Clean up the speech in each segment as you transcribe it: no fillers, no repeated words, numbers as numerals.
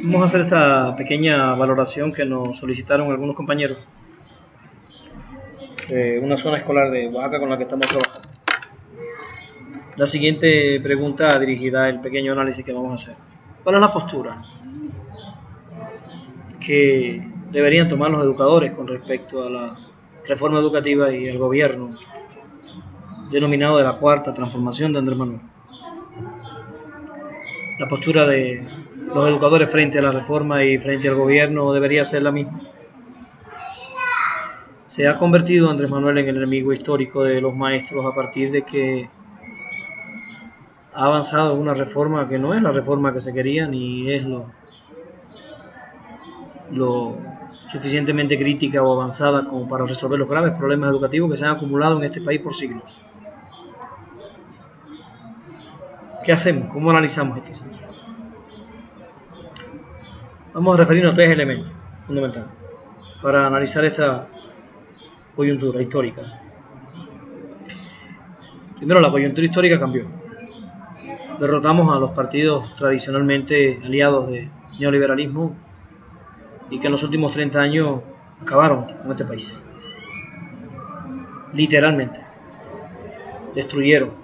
Vamos a hacer esta pequeña valoración que nos solicitaron algunos compañeros de una zona escolar de Oaxaca con la que estamos trabajando. La siguiente pregunta dirigirá el pequeño análisis que vamos a hacer. ¿Cuál es la postura que deberían tomar los educadores con respecto a la reforma educativa y al gobierno denominado de la Cuarta Transformación de Andrés Manuel? La postura de los educadores frente a la reforma y frente al gobierno debería ser la misma. Se ha convertido Andrés Manuel en el enemigo histórico de los maestros a partir de que ha avanzado una reforma que no es la reforma que se quería ni es lo suficientemente crítica o avanzada como para resolver los graves problemas educativos que se han acumulado en este país por siglos. ¿Qué hacemos? ¿Cómo analizamos esta situación? Vamos a referirnos a tres elementos fundamentales para analizar esta coyuntura histórica. Primero, la coyuntura histórica cambió. Derrotamos a los partidos tradicionalmente aliados del neoliberalismo y que en los últimos 30 años acabaron con este país. Literalmente. Destruyeron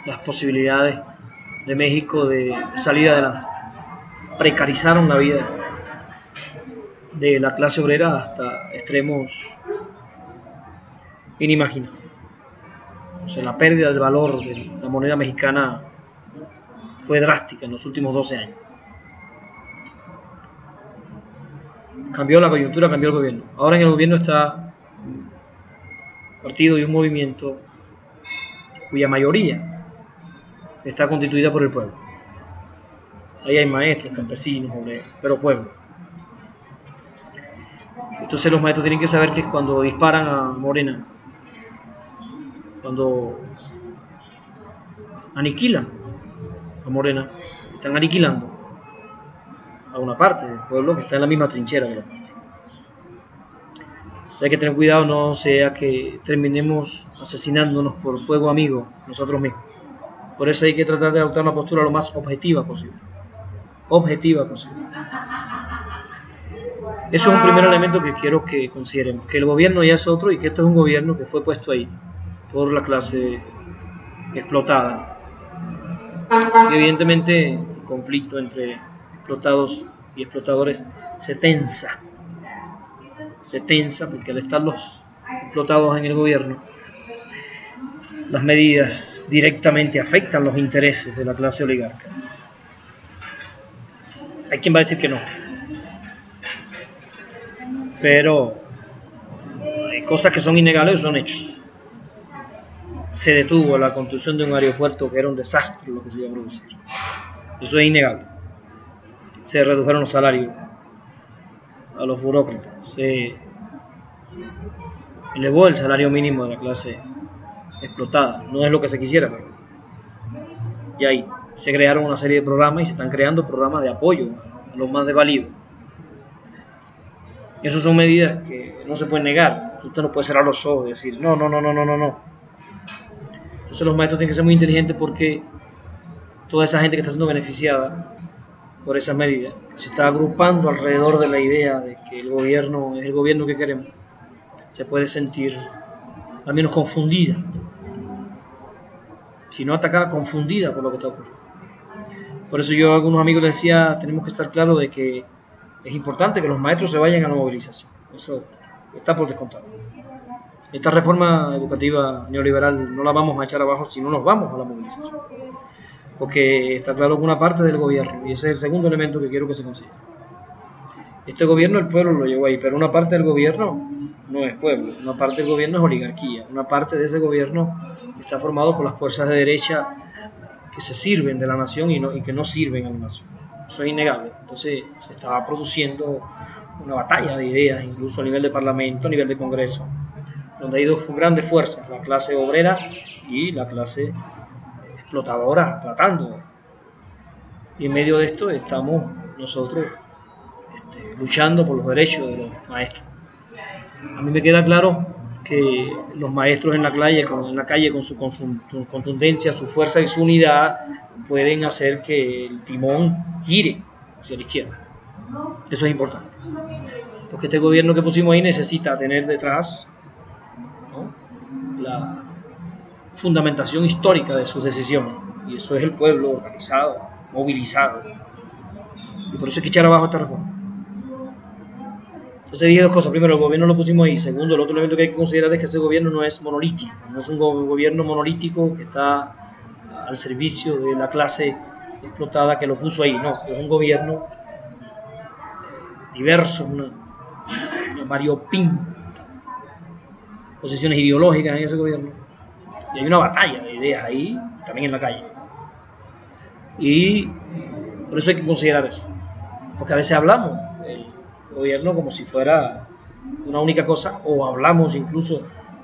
las posibilidades de México de salir adelante. Precarizaron la vida de la clase obrera hasta extremos inimaginables. O sea, la pérdida del valor de la moneda mexicana fue drástica en los últimos 12 años. Cambió la coyuntura, cambió el gobierno. Ahora en el gobierno está un partido y un movimiento cuya mayoría está constituida por el pueblo. Ahí hay maestros, campesinos, obreros, pero pueblo. Entonces los maestros tienen que saber que cuando disparan a Morena, cuando aniquilan a Morena, están aniquilando a una parte del pueblo que está en la misma trinchera que la parte. Hay que tener cuidado, no sea que terminemos asesinándonos por fuego amigo nosotros mismos. Por eso hay que tratar de adoptar una postura lo más objetiva posible. Objetiva posible. Eso es un primer elemento que quiero que consideremos, que el gobierno ya es otro y que este es un gobierno que fue puesto ahí por la clase explotada. Y evidentemente el conflicto entre explotados y explotadores se tensa porque al estar los explotados en el gobierno, las medidas directamente afectan los intereses de la clase oligarca. Hay quien va a decir que no, pero hay cosas que son innegables, son hechos. Se detuvo la construcción de un aeropuerto que era un desastre lo que se iba a producir. Eso es innegable. Se redujeron los salarios a los burócratas. Se elevó el salario mínimo de la clase explotada. No es lo que se quisiera, pero y ahí se crearon una serie de programas y se están creando programas de apoyo a los más desvalidos. Esas son medidas que no se pueden negar. Usted no puede cerrar los ojos y decir no. Entonces los maestros tienen que ser muy inteligentes porque toda esa gente que está siendo beneficiada por esas medidas, que se está agrupando alrededor de la idea de que el gobierno es el gobierno que queremos, se puede sentir al menos confundida, si no atacada, confundida por lo que está ocurriendo. Por eso yo a algunos amigos les decía, tenemos que estar claros de que es importante que los maestros se vayan a la movilización. Eso está por descontado. Esta reforma educativa neoliberal no la vamos a echar abajo si no nos vamos a la movilización. Porque está claro que una parte del gobierno, y ese es el segundo elemento que quiero que se considere. Este gobierno el pueblo lo llevó ahí, pero una parte del gobierno no es pueblo, una parte del gobierno es oligarquía, una parte de ese gobierno está formado por las fuerzas de derecha que se sirven de la nación y que no sirven a la nación. Eso es innegable. Entonces se estaba produciendo una batalla de ideas, incluso a nivel de parlamento, a nivel de congreso, donde hay dos grandes fuerzas, la clase obrera y la clase explotadora, tratando. Y en medio de esto estamos nosotros luchando por los derechos de los maestros. A mí me queda claro que los maestros en la calle con su contundencia, su fuerza y su unidad pueden hacer que el timón gire hacia la izquierda. Eso es importante, porque este gobierno que pusimos ahí necesita tener detrás, ¿no?, la fundamentación histórica de sus decisiones, y eso es el pueblo organizado, movilizado, y por eso hay que echar abajo esta reforma. Entonces dije dos cosas: primero, el gobierno lo pusimos ahí; segundo, el otro elemento que hay que considerar es que ese gobierno no es monolítico, no es un gobierno monolítico que está al servicio de la clase explotada que lo puso ahí, no, es un gobierno diverso, una variopinta posiciones ideológicas en ese gobierno, y hay una batalla de ideas ahí, también en la calle, y por eso hay que considerar eso, porque a veces hablamos del gobierno como si fuera una única cosa, o hablamos incluso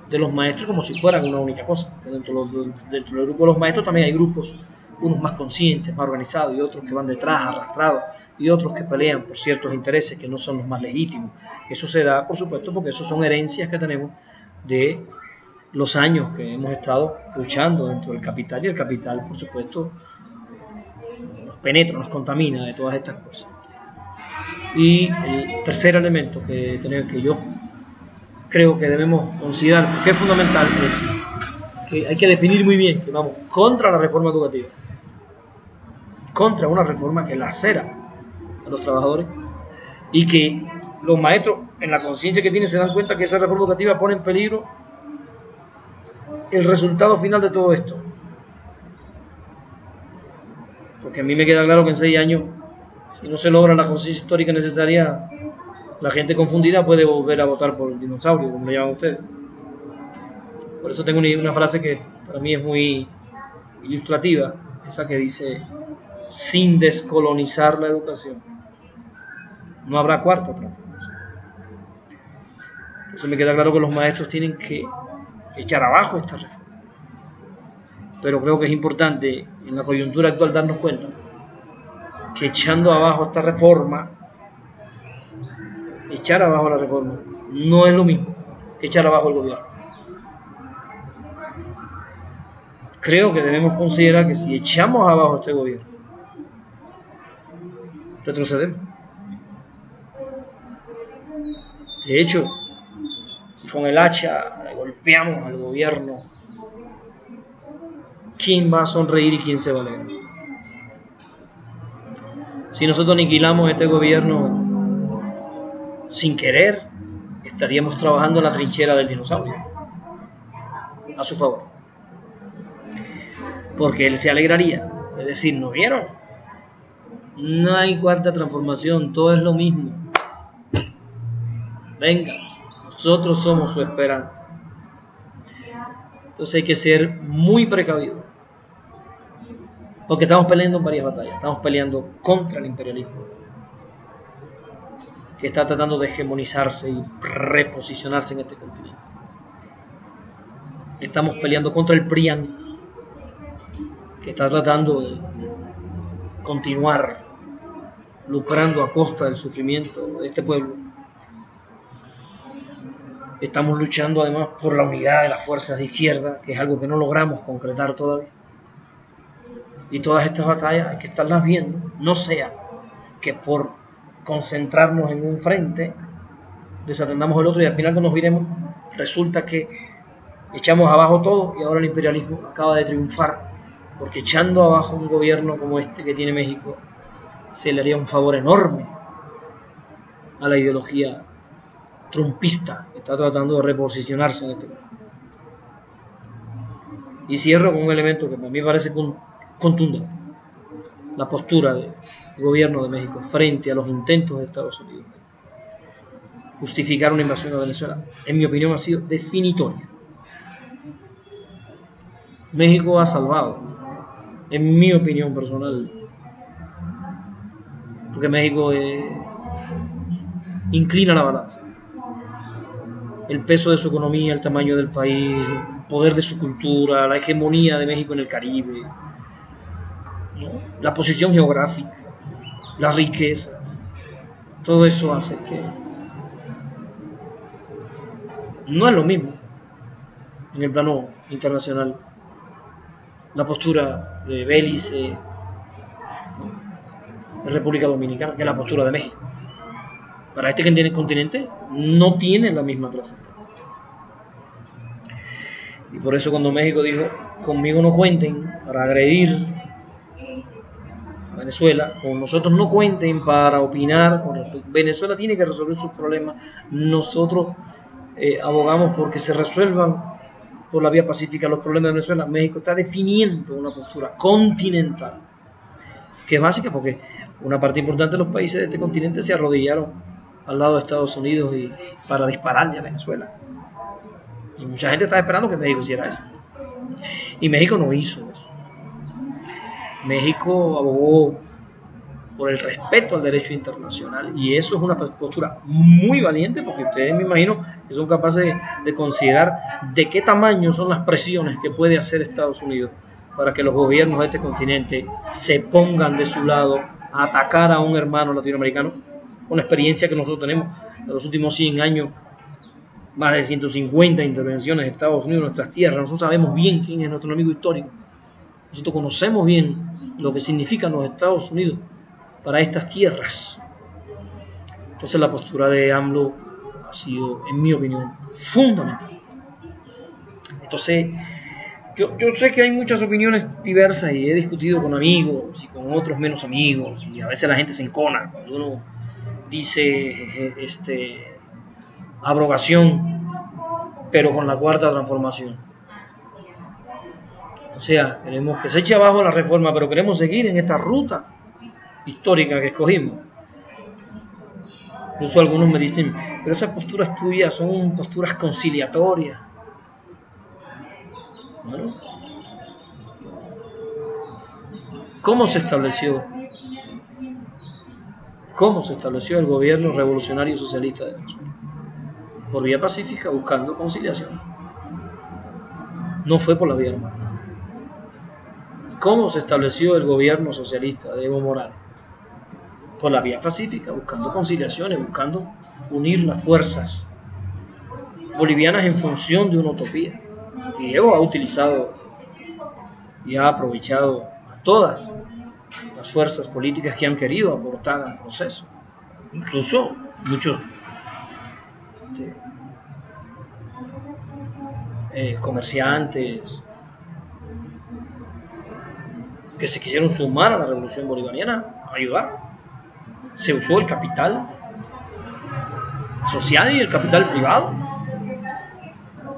de los maestros como si fueran una única cosa. Dentro del grupo de los maestros también hay grupos, unos más conscientes, más organizados, y otros que van detrás, arrastrados, y otros que pelean por ciertos intereses que no son los más legítimos. Eso se da, por supuesto, porque eso son herencias que tenemos de los años que hemos estado luchando dentro del capital, y el capital, por supuesto, nos penetra, nos contamina de todas estas cosas. Y el tercer elemento que yo creo que debemos considerar, que es fundamental, es que hay que definir muy bien que vamos contra la reforma educativa, contra una reforma que lacera a los trabajadores, y que los maestros, en la conciencia que tienen, se dan cuenta que esa reforma educativa pone en peligro el resultado final de todo esto. Porque a mí me queda claro que en 6 años, si no se logra la conciencia histórica necesaria, la gente confundida puede volver a votar por el dinosaurio, como lo llaman ustedes. Por eso tengo una frase que para mí es muy ilustrativa, esa que dice: sin descolonizar la educación, no habrá cuarta transformación. Entonces me queda claro que los maestros tienen que echar abajo esta reforma. Pero creo que es importante en la coyuntura actual darnos cuenta que echando abajo esta reforma, echar abajo la reforma no es lo mismo que echar abajo el gobierno. Creo que debemos considerar que si echamos abajo este gobierno, retrocedemos. De hecho, si con el hacha le golpeamos al gobierno, ¿quién va a sonreír y quién se va a alegrar? Si nosotros aniquilamos este gobierno sin querer, estaríamos trabajando en la trinchera del dinosaurio a su favor, porque él se alegraría, es decir: ¿no vieron? No hay cuarta transformación, todo es lo mismo. Venga, nosotros somos su esperanza. Entonces hay que ser muy precavidos, porque estamos peleando en varias batallas. Estamos peleando contra el imperialismo, que está tratando de hegemonizarse y reposicionarse en este continente. Estamos peleando contra el PRIAN, que está tratando de continuar lucrando a costa del sufrimiento de este pueblo. Estamos luchando además por la unidad de las fuerzas de izquierda, que es algo que no logramos concretar todavía. Y todas estas batallas hay que estarlas viendo, no sea que por concentrarnos en un frente desatendamos el otro, y al final, cuando nos viremos, resulta que echamos abajo todo y ahora el imperialismo acaba de triunfar, porque echando abajo un gobierno como este que tiene México se le haría un favor enorme a la ideología trumpista que está tratando de reposicionarse en este momento. Y cierro con un elemento que a mí me parece contundente: la postura del gobierno de México frente a los intentos de Estados Unidos de justificar una invasión a Venezuela. En mi opinión, ha sido definitoria. México ha salvado, en mi opinión personal, porque México inclina la balanza. El peso de su economía, el tamaño del país, el poder de su cultura, la hegemonía de México en el Caribe, ¿no?, la posición geográfica, la riqueza, todo eso hace que no es lo mismo en el plano internacional la postura de Belice, de República Dominicana, que es la postura de México. Para este continente no tiene la misma trascendencia. Y por eso cuando México dijo, conmigo no cuenten para agredir a Venezuela, con nosotros no cuenten para opinar, Venezuela tiene que resolver sus problemas, nosotros abogamos porque se resuelvan por la vía pacífica los problemas de Venezuela. México está definiendo una postura continental, que es básica porque una parte importante de los países de este continente se arrodillaron al lado de Estados Unidos y para dispararle a Venezuela. Y mucha gente estaba esperando que México hiciera eso. Y México no hizo eso. México abogó por el respeto al derecho internacional, y eso es una postura muy valiente, porque ustedes, me imagino, que son capaces de considerar de qué tamaño son las presiones que puede hacer Estados Unidos para que los gobiernos de este continente se pongan de su lado a atacar a un hermano latinoamericano. Una experiencia que nosotros tenemos en los últimos 100 años, más de 150 intervenciones de Estados Unidos en nuestras tierras. Nosotros sabemos bien quién es nuestro enemigo histórico. Nosotros conocemos bien lo que significan los Estados Unidos para estas tierras. Entonces la postura de AMLO ha sido, en mi opinión, fundamental. Entonces, yo sé que hay muchas opiniones diversas y he discutido con amigos y con otros menos amigos, y a veces la gente se encona cuando uno dice abrogación, pero con la cuarta transformación. O sea, queremos que se eche abajo la reforma, pero queremos seguir en esta ruta histórica que escogimos. Incluso algunos me dicen, pero esas posturas tuyas son posturas conciliatorias. Bueno, ¿cómo se estableció el gobierno revolucionario socialista de Venezuela? Por vía pacífica, buscando conciliación. No fue por la vía armada. ¿Cómo se estableció el gobierno socialista de Evo Morales? Por la vía pacífica, buscando conciliaciones, buscando unir las fuerzas bolivianas en función de una utopía. Y Evo ha utilizado y ha aprovechado a todas las fuerzas políticas que han querido aportar al proceso. Incluso muchos comerciantes que se quisieron sumar a la revolución bolivariana a ayudar. Se usó el capital social y el capital privado.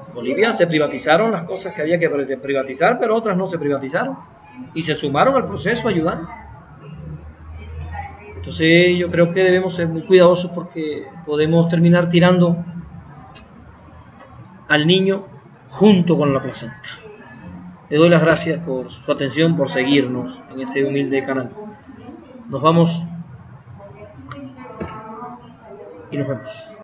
En Bolivia se privatizaron las cosas que había que privatizar, pero otras no se privatizaron y se sumaron al proceso a ayudar. Entonces yo creo que debemos ser muy cuidadosos, porque podemos terminar tirando al niño junto con la placenta. Les doy las gracias por su atención, por seguirnos en este humilde canal. Nos vamos y nos vemos.